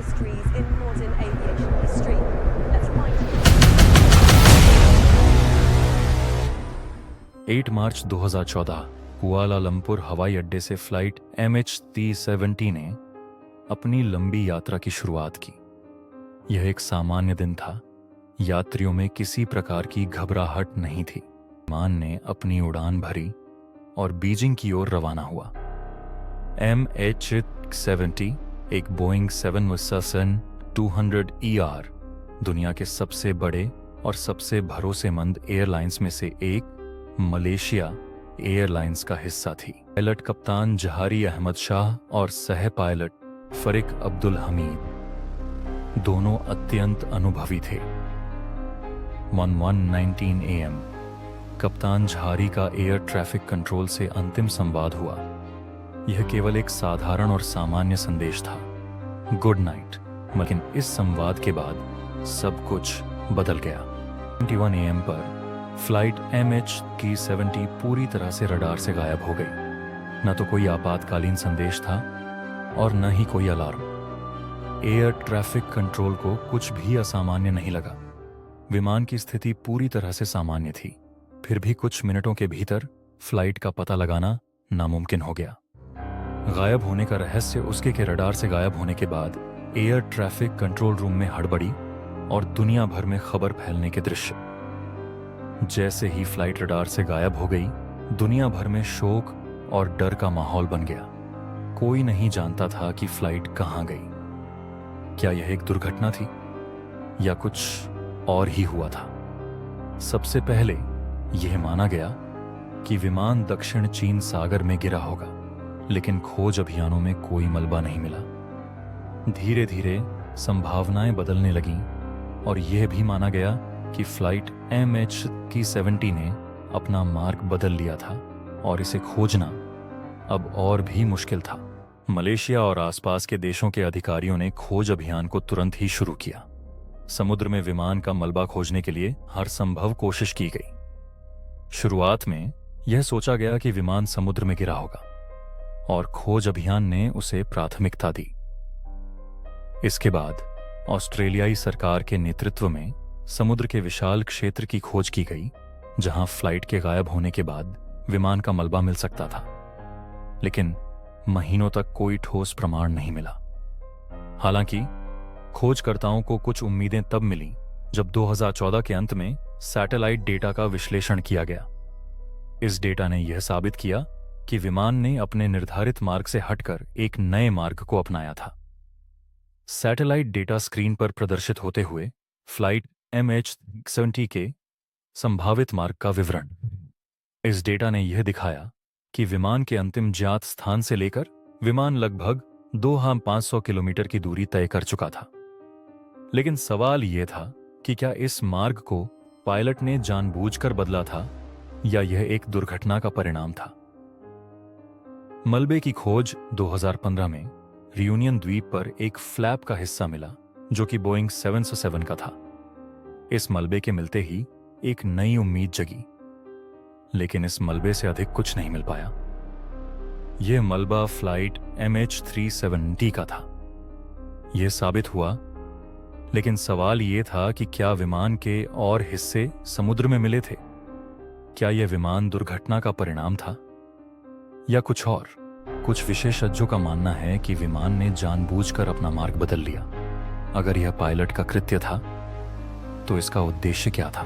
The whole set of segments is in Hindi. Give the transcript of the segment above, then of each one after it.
mysteries in modern aviation history. Let's remind you. 8 March 2014 Kuala Lumpur हवाई अड्डे से फ्लाइट MH370 ने अपनी लंबी यात्रा की शुरुआत की। यह एक सामान्य दिन था। यात्रियों में किसी प्रकार की घबराहट नहीं थी। विमान ने अपनी उड़ान भरी और बीजिंग की ओर रवाना हुआ। MH370 एक बोइंग 737-200ER दुनिया के सबसे बड़े और सबसे भरोसेमंद एयरलाइंस में से एक मलेशिया एयरलाइंस का हिस्सा थी। पायलट कप्तान जहारी अहमद शाह और सह पायलट फरिक अब्दुल हमीद दोनों अत्यंत अनुभवी थे। 11:19 AM कप्तान जहारी का एयर ट्रैफिक कंट्रोल से अंतिम संवाद हुआ। यह केवल एक साधारण और सामान्य संदेश था, गुड नाइट। लेकिन इस संवाद के बाद सब कुछ बदल गया। 21 AM पर फ्लाइट MH370 पूरी तरह से रडार से गायब हो गई। न तो कोई आपातकालीन संदेश था और न ही कोई अलार्म। एयर ट्रैफिक कंट्रोल को कुछ भी असामान्य नहीं लगा। विमान की स्थिति पूरी तरह से सामान्य थी। फिर भी कुछ मिनटों के भीतर फ्लाइट का पता लगाना नामुमकिन हो गया। गायब होने का रहस्य उसके के रडार से गायब होने के बाद एयर ट्रैफिक कंट्रोल रूम में हड़बड़ी और दुनिया भर में खबर फैलने के दृश्य। जैसे ही फ्लाइट रडार से गायब हो गई, दुनिया भर में शोक और डर का माहौल बन गया। कोई नहीं जानता था कि फ्लाइट कहां गई। क्या यह एक दुर्घटना थी या कुछ और ही हुआ था? सबसे पहले यह माना गया कि विमान दक्षिण चीन सागर में गिरा होगा, लेकिन खोज अभियानों में कोई मलबा नहीं मिला। धीरे धीरे संभावनाएं बदलने लगीं और यह भी माना गया कि फ्लाइट MH370 ने अपना मार्ग बदल लिया था और इसे खोजना अब और भी मुश्किल था। मलेशिया और आसपास के देशों के अधिकारियों ने खोज अभियान को तुरंत ही शुरू किया। समुद्र में विमान का मलबा खोजने के लिए हर संभव कोशिश की गई। शुरुआत में यह सोचा गया कि विमान समुद्र में गिरा होगा और खोज अभियान ने उसे प्राथमिकता दी। इसके बाद ऑस्ट्रेलियाई सरकार के नेतृत्व में समुद्र के विशाल क्षेत्र की खोज की गई, जहां फ्लाइट के गायब होने के बाद विमान का मलबा मिल सकता था। लेकिन महीनों तक कोई ठोस प्रमाण नहीं मिला। हालांकि खोजकर्ताओं को कुछ उम्मीदें तब मिलीं जब 2014 के अंत में सैटेलाइट डेटा का विश्लेषण किया गया। इस डेटा ने यह साबित किया कि विमान ने अपने निर्धारित मार्ग से हटकर एक नए मार्ग को अपनाया था। सैटेलाइट डेटा स्क्रीन पर प्रदर्शित होते हुए फ्लाइट MH370 के संभावित मार्ग का विवरण। इस डेटा ने यह दिखाया कि विमान के अंतिम ज्ञात स्थान से लेकर विमान लगभग 2500 किलोमीटर की दूरी तय कर चुका था। लेकिन सवाल यह था कि क्या इस मार्ग को पायलट ने जानबूझकर बदला था या यह एक दुर्घटना का परिणाम था। मलबे की खोज 2015 में रियूनियन द्वीप पर एक फ्लैप का हिस्सा मिला, जो कि बोइंग 707 का था। इस मलबे के मिलते ही एक नई उम्मीद जगी, लेकिन इस मलबे से अधिक कुछ नहीं मिल पाया। यह मलबा फ्लाइट MH370 का था। यह साबित हुआ, लेकिन सवाल यह था कि क्या विमान के और हिस्से समुद्र में मिले थे? क्या यह विमान दुर्घटना का परिणाम था या कुछ और? कुछ विशेषज्ञों का मानना है कि विमान ने जानबूझकर अपना मार्ग बदल लिया। अगर यह पायलट का कृत्य था, तो इसका उद्देश्य क्या था?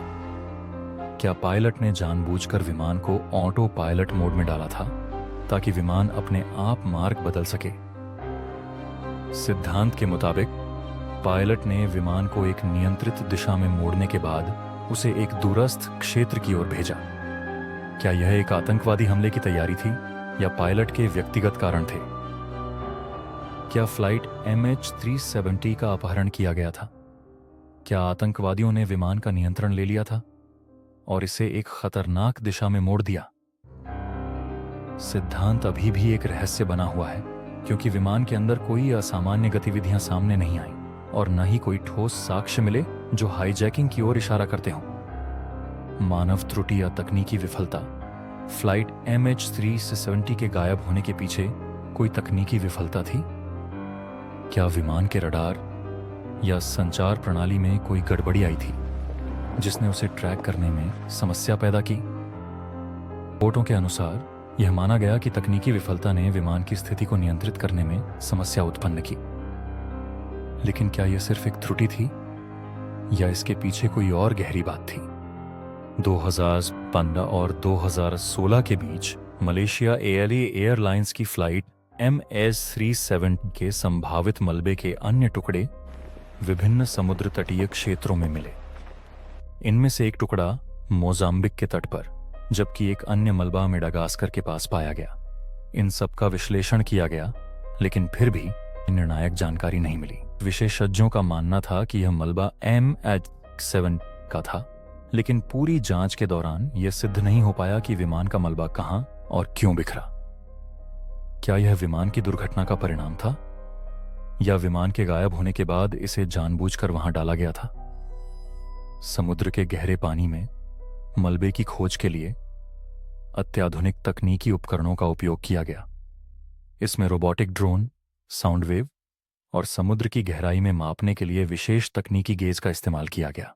क्या पायलट ने जानबूझकर विमान को ऑटो पायलट मोड में डाला था ताकि विमान अपने आप मार्ग बदल सके? सिद्धांत के मुताबिक पायलट ने विमान को एक नियंत्रित दिशा में मोड़ने के बाद उसे एक दूरस्थ क्षेत्र की ओर भेजा। क्या यह एक आतंकवादी हमले की तैयारी थी या पायलट के व्यक्तिगत कारण थे? क्या फ्लाइट MH370 का अपहरण किया गया था? क्या आतंकवादियों ने विमान का नियंत्रण ले लिया था और इसे एक खतरनाक दिशा में मोड़ दिया? सिद्धांत अभी भी एक रहस्य बना हुआ है, क्योंकि विमान के अंदर कोई असामान्य गतिविधियां सामने नहीं आई और न ही कोई ठोस साक्ष्य मिले जो हाईजैकिंग की ओर इशारा करते हों। मानव त्रुटि या तकनीकी विफलता। फ्लाइट MH370 के गायब होने के पीछे कोई तकनीकी विफलता थी? क्या विमान के रडार या संचार प्रणाली में कोई गड़बड़ी आई थी जिसने उसे ट्रैक करने में समस्या पैदा की। रिपोर्टों के अनुसार यह माना गया कि तकनीकी विफलता ने विमान की स्थिति को नियंत्रित करने में समस्या उत्पन्न की। लेकिन क्या यह सिर्फ एक त्रुटि थी या इसके पीछे कोई और गहरी बात थी? 2015 और 2016 के बीच मलेशिया ALA एयरलाइंस की फ्लाइट MH370 के संभावित मलबे के अन्य टुकड़े विभिन्न समुद्र तटीय क्षेत्रों में मिले। इनमें से एक टुकड़ा मोजाम्बिक के तट पर, जबकि एक अन्य मलबा मेडागास्कर के पास पाया गया। इन सब का विश्लेषण किया गया, लेकिन फिर भी निर्णायक जानकारी नहीं मिली। विशेषज्ञों का मानना था कि यह मलबा MH7 का था, लेकिन पूरी जांच के दौरान यह सिद्ध नहीं हो पाया कि विमान का मलबा कहां और क्यों बिखरा। क्या यह विमान की दुर्घटना का परिणाम था या विमान के गायब होने के बाद इसे जानबूझकर वहां डाला गया था? समुद्र के गहरे पानी में मलबे की खोज के लिए अत्याधुनिक तकनीकी उपकरणों का उपयोग किया गया। इसमें रोबोटिक ड्रोन, साउंड वेव और समुद्र की गहराई में मापने के लिए विशेष तकनीकी गेज का इस्तेमाल किया गया।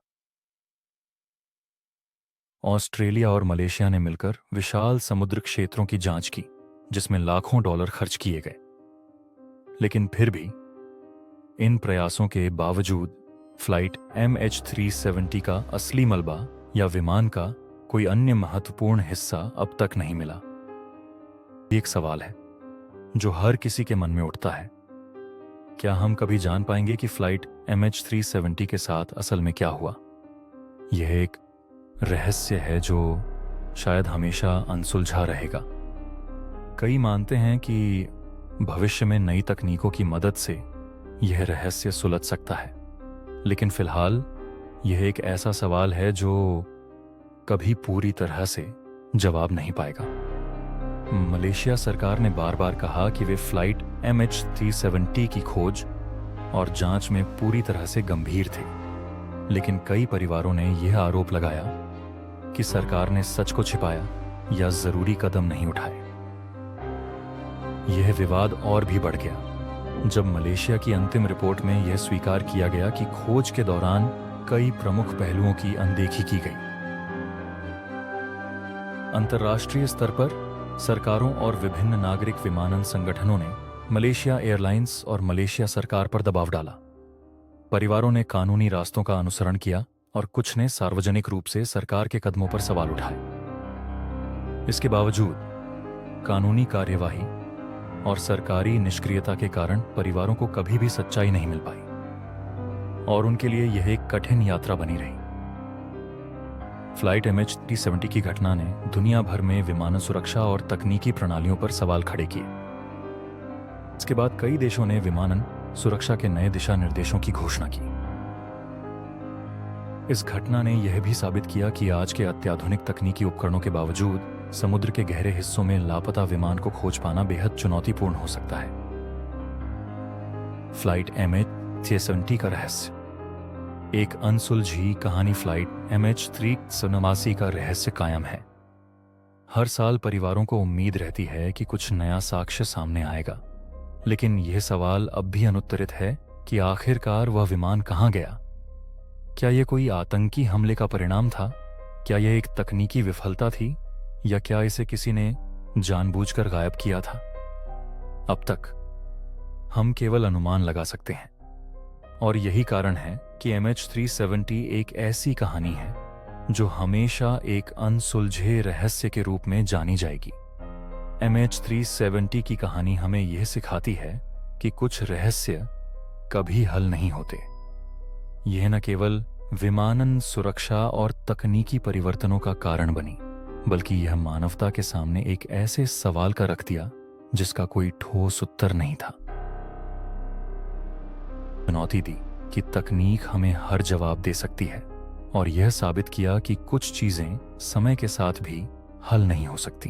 ऑस्ट्रेलिया और मलेशिया ने मिलकर विशाल समुद्र क्षेत्रों की जांच की, जिसमें लाखों डॉलर खर्च किए गए। लेकिन फिर भी इन प्रयासों के बावजूद फ्लाइट MH370 का असली मलबा या विमान का कोई अन्य महत्वपूर्ण हिस्सा अब तक नहीं मिला। एक सवाल है जो हर किसी के मन में उठता है, क्या हम कभी जान पाएंगे कि फ्लाइट MH370 के साथ असल में क्या हुआ? यह एक रहस्य है जो शायद हमेशा अनसुलझा रहेगा। कई मानते हैं कि भविष्य में नई तकनीकों की मदद से यह रहस्य सुलझ सकता है, लेकिन फिलहाल यह एक ऐसा सवाल है जो कभी पूरी तरह से जवाब नहीं पाएगा। मलेशिया सरकार ने बार बार कहा कि वे फ्लाइट MH370 की खोज और जांच में पूरी तरह से गंभीर थे, लेकिन कई परिवारों ने यह आरोप लगाया कि सरकार ने सच को छिपाया या जरूरी कदम नहीं उठाए। यह विवाद और भी बढ़ गया जब मलेशिया की अंतिम रिपोर्ट में यह स्वीकार किया गया कि खोज के दौरान कई प्रमुख पहलुओं की अनदेखी की गई। अंतर्राष्ट्रीय स्तर पर सरकारों और विभिन्न नागरिक विमानन संगठनों ने मलेशिया एयरलाइंस और मलेशिया सरकार पर दबाव डाला। परिवारों ने कानूनी रास्तों का अनुसरण किया और कुछ ने सार्वजनिक रूप से सरकार के कदमों पर सवाल उठाए। इसके बावजूद कानूनी कार्यवाही और सरकारी निष्क्रियता के कारण परिवारों को कभी भी सच्चाई नहीं मिल पाई और उनके लिए यह एक कठिन यात्रा बनी रही। फ्लाइट MH370 की घटना ने दुनिया भर में विमानन सुरक्षा और तकनीकी प्रणालियों पर सवाल खड़े किए। इसके बाद कई देशों ने विमानन सुरक्षा के नए दिशा निर्देशों की घोषणा की। इस घटना ने यह भी साबित किया कि आज के अत्याधुनिक तकनीकी उपकरणों के बावजूद समुद्र के गहरे हिस्सों में लापता विमान को खोज पाना बेहद चुनौतीपूर्ण हो सकता है। फ्लाइट MH370 का रहस्य। एक अनसुलझी कहानी फ्लाइट MH370 का रहस्य कायम है। हर साल परिवारों को उम्मीद रहती है कि कुछ नया साक्ष्य सामने आएगा, लेकिन यह सवाल अब भी अनुत्तरित है कि आखिरकार वह विमान कहां गया। क्या यह कोई आतंकी हमले का परिणाम था? क्या यह एक तकनीकी विफलता थी या क्या इसे किसी ने जानबूझकर गायब किया था? अब तक हम केवल अनुमान लगा सकते हैं, और यही कारण है कि MH370 एक ऐसी कहानी है जो हमेशा एक अनसुलझे रहस्य के रूप में जानी जाएगी। MH370 की कहानी हमें यह सिखाती है कि कुछ रहस्य कभी हल नहीं होते। यह न केवल विमानन सुरक्षा और तकनीकी परिवर्तनों का कारण बनी, बल्कि यह मानवता के सामने एक ऐसे सवाल का रख दिया जिसका कोई ठोस उत्तर नहीं था। चुनौती दी कि तकनीक हमें हर जवाब दे सकती है, और यह साबित किया कि कुछ चीजें समय के साथ भी हल नहीं हो सकती।